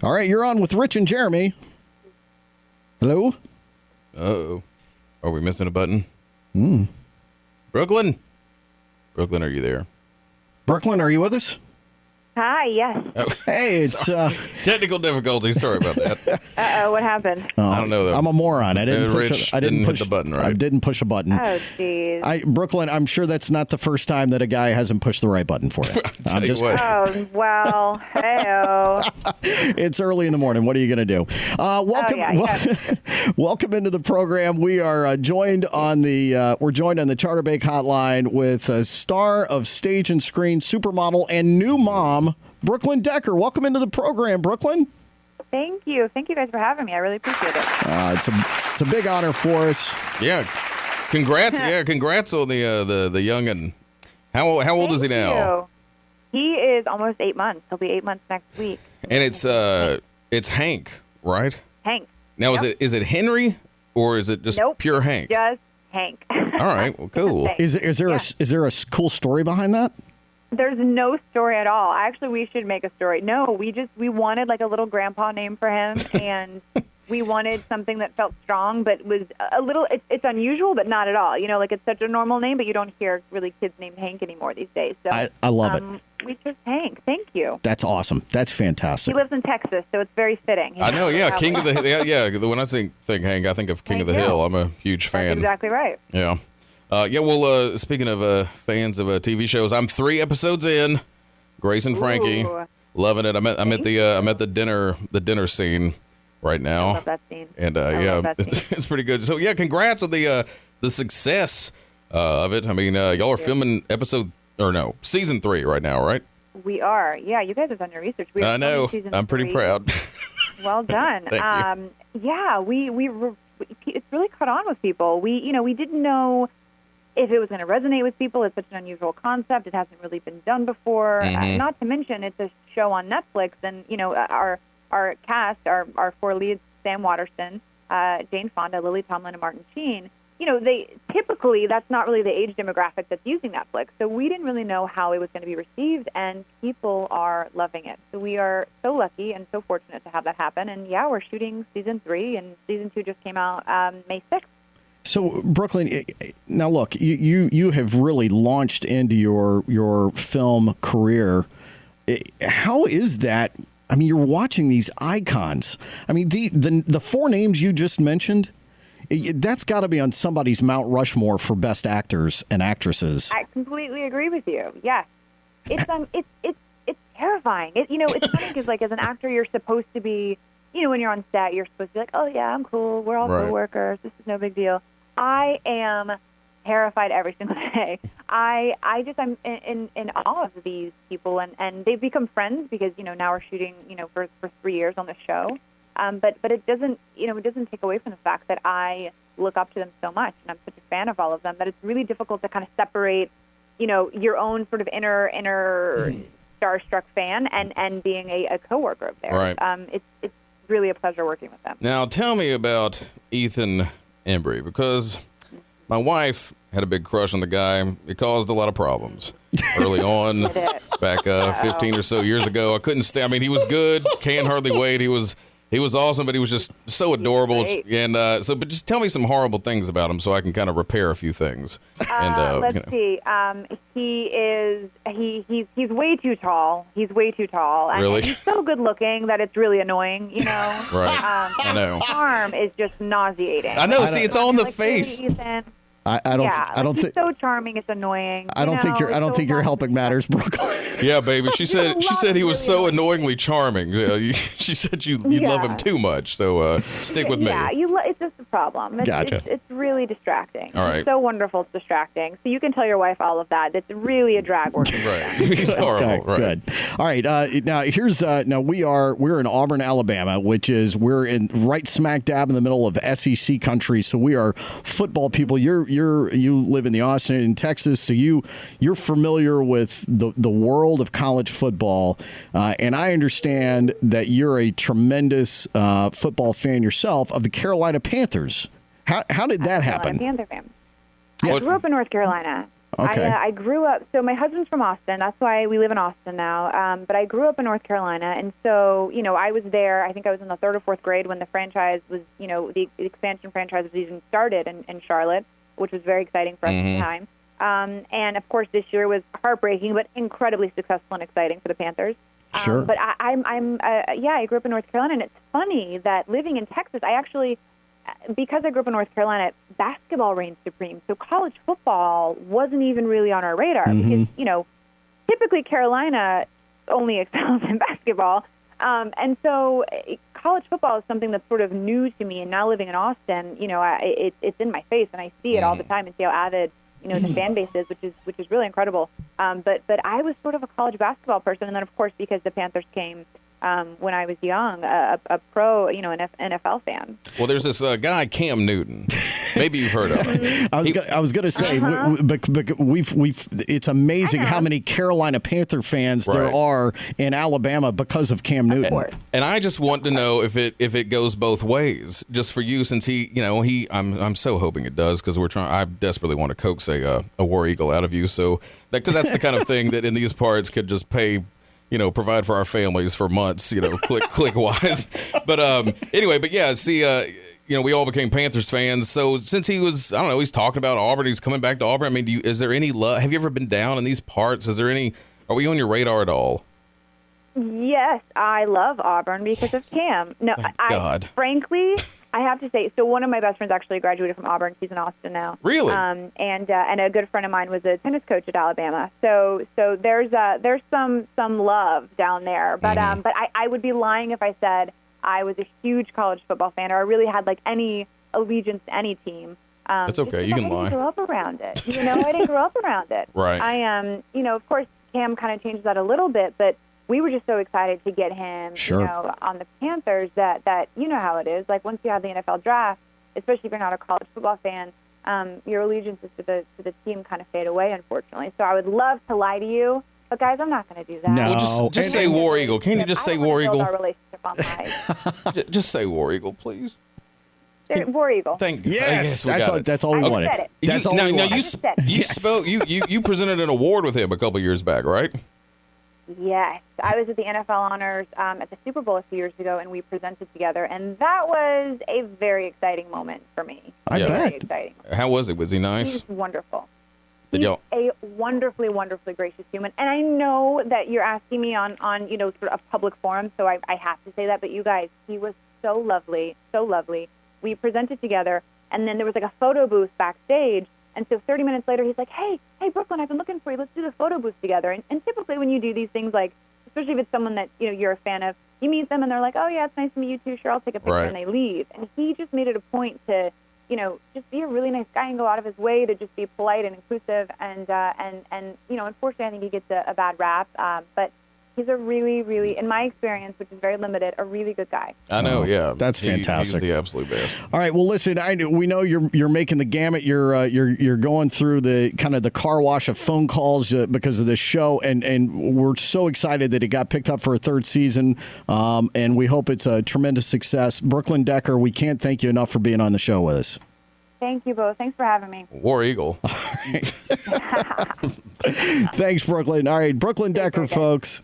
All right, you're on with Rich and Jeremy. Hello? Uh-oh. Are we missing a button? Brooklyn? Brooklyn, are you there? Brooklyn, are you with us? Hi, yes. Oh, Hey, it's technical difficulties. Sorry about that. Uh-oh, what happened? I don't know, though. I'm a moron. I didn't push. Rich I didn't didn't push hit the button, right? I didn't push a button. Oh, jeez. Brooklyn, I'm sure that's not the first time that a guy hasn't pushed the right button for you. Tell you what. Oh, well, hey-oh. It's early in the morning. What are you going to do? Welcome, welcome into the program. We are joined on the Chaturbate Hotline with a star of stage and screen, supermodel, and new mom, Brooklyn Decker. Welcome into the program, Brooklyn. Thank you. Thank you guys for having me. I really appreciate it. It's a big honor for us. Yeah. Congrats. Yeah, congrats on the youngin'. How old is he now? He is almost 8 months. He'll be 8 months next week. And it's Hank, right? Hank. Now, is it Henry or is it just pure Hank? Just Hank. All right. Well, cool. Is there a cool story behind that? There's no story at all. Actually, we should make a story. No, we wanted like a little grandpa name for him, and we wanted something that felt strong, but was a little. It's unusual, but not at all. You know, like it's such a normal name, but you don't hear really kids named Hank anymore these days. So I love it. We chose Hank. Thank you. That's awesome. That's fantastic. He lives in Texas, so it's very fitting. I know. Yeah, King of the When I think Hank, I think of King of the Hill. I'm a huge fan. That's exactly right. Yeah. Well, speaking of fans of TV shows, I'm 3 episodes in. Grace and Frankie, loving it. I'm at the dinner scene right now. I love that scene. And it's pretty good. So yeah, congrats on the success of it. I mean, y'all are filming season 3 right now, right? We are. Yeah, you guys have done your research. I know. I'm pretty proud. Well done. Thank you. Yeah, it's really caught on with people. We didn't know if it was going to resonate with people. It's such an unusual concept. It hasn't really been done before. Not to mention, it's a show on Netflix, and our cast, our 4 leads: Sam Waterston, Jane Fonda, Lily Tomlin, and Martin Sheen. They typically, that's not really the age demographic that's using Netflix. So we didn't really know how it was going to be received, and people are loving it. So we are so lucky and so fortunate to have that happen. And yeah, we're shooting season 3, and season 2 just came out May 6th. So, Brooklyn, now look, you have really launched into your film career. How is that? I mean, you're watching these icons. I mean, the 4 names you just mentioned, that's got to be on somebody's Mount Rushmore for best actors and actresses. I completely agree with you. Yes, it's terrifying. It's funny because like as an actor, you're supposed to be, when you're on set, you're supposed to be like, oh yeah, I'm cool. We're all co-workers. This is no big deal. I am terrified every single day. I'm in awe of these people, and they've become friends because now we're shooting for 3 years on the show. But it doesn't take away from the fact that I look up to them so much, and I'm such a fan of all of them that it's really difficult to kind of separate your own sort of inner starstruck fan and being a coworker of theirs. Right. It's really a pleasure working with them. Now tell me about Ethan Embry, because my wife had a big crush on the guy. It caused a lot of problems early on, back 15 or so years ago. I couldn't stay. I mean, he was good. Can't hardly wait. He was awesome, but he was just so adorable. And but just tell me some horrible things about him so I can kind of repair a few things. Let's see. He's way too tall. He's way too tall. And Really? he's so good looking that it's really annoying, Right. I know. His charm is just nauseating. I know. See, it's all in the face. Hey, Ethan. I don't he's think so charming. It's annoying. I don't think you're helping matters, Brooklyn. Yeah, baby. She said he was so annoyingly charming. She said you love him too much. So stick with me. Yeah, it's just a problem. Gotcha. It's really distracting. All right. It's so wonderful. It's distracting. So you can tell your wife all of that. It's really a drag working. Right. He's horrible. Okay, right. Good. All right. Now we're in Auburn, Alabama, which is we're in right smack dab in the middle of SEC country. So we are football people. You live in the Austin, Texas, so you're familiar with the world of college football, and I understand that you're a tremendous football fan yourself of the Carolina Panthers. How did that happen? Panther fan. Yeah. I grew up in North Carolina. Okay. I grew up, so my husband's from Austin. That's why we live in Austin now. But I grew up in North Carolina. And so, I was there. I think I was in the third or fourth grade when the franchise was, the expansion franchise was even started in Charlotte, which was very exciting for us at the time. And, of course, this year was heartbreaking, but incredibly successful and exciting for the Panthers. Sure. But I grew up in North Carolina, and it's funny that living in Texas, because I grew up in North Carolina, basketball reigned supreme. So college football wasn't even really on our radar because, typically Carolina only excels in basketball. And so college football is something that's sort of new to me. And now living in Austin, it's in my face, and I see it all the time and see how avid the fan base is, which is really incredible. But I was sort of a college basketball person, and then of course because the Panthers came when I was young, a pro, an NFL fan. Well, there's this guy Cam Newton. Maybe you've heard of him. I was going to say, we've it's amazing how many Carolina Panther fans there are in Alabama because of Cam Newton. And I just want to know if it goes both ways, just for you, since I'm so hoping it does, because I desperately want to coax a War Eagle out of you, so because that's the kind of thing that in these parts could just pay. Provide for our families for months, click wise. But anyway, we all became Panthers fans. So since he's talking about Auburn, he's coming back to Auburn. I mean, is there any love? Have you ever been down in these parts? Are we on your radar at all? Yes, I love Auburn because of Cam. No, God. Frankly, I have to say, so one of my best friends actually graduated from Auburn. She's in Austin now. Really? And a good friend of mine was a tennis coach at Alabama. So there's some love down there. But but I would be lying if I said I was a huge college football fan or I really had like any allegiance to any team. That's okay. You can lie. I didn't grow up around it. I didn't grow up around it. Right. Of course, Cam kind of changes that a little bit, but we were just so excited to get him, on the Panthers that you know how it is. Like once you have the NFL draft, especially if you're not a college football fan, your allegiances to the team kind of fade away, unfortunately. So I would love to lie to you, but guys, I'm not going to do that. No, well, just say War Eagle. Can you just say War Eagle? Our relationship on lies. Just say War Eagle, please. War Eagle. Thank you. Yes, that's all we wanted. Said it. That's all we wanted. You presented an award with him a couple years back, right? Yes, I was at the NFL Honors at the Super Bowl a few years ago, and we presented together, and that was a very exciting moment for me. I bet. Very exciting. How was it? Was he nice? He's wonderful. He's a wonderfully, wonderfully gracious human, and I know that you're asking me on sort of a public forum, so I have to say that. But you guys, he was so lovely, so lovely. We presented together, and then there was like a photo booth backstage. And so 30 minutes later, he's like, hey, Brooklyn, I've been looking for you. Let's do the photo booth together. And typically when you do these things, like, especially if it's someone that, you're a fan of, you meet them and they're like, oh, yeah, it's nice to meet you too. Sure, I'll take a picture. Right. And they leave. And he just made it a point to, just be a really nice guy and go out of his way to just be polite and inclusive. And unfortunately, I think he gets a bad rap. But he's a really, really, in my experience, which is very limited, a really good guy. I know, yeah. That's fantastic. He's the absolute best. All right, well, listen, we know you're making the gamut. You're going through the kind of the car wash of phone calls because of this show, and we're so excited that it got picked up for a third season, and we hope it's a tremendous success. Brooklyn Decker, we can't thank you enough for being on the show with us. Thank you both. Thanks for having me. War Eagle. Thanks, Brooklyn. All right, Brooklyn Decker, folks.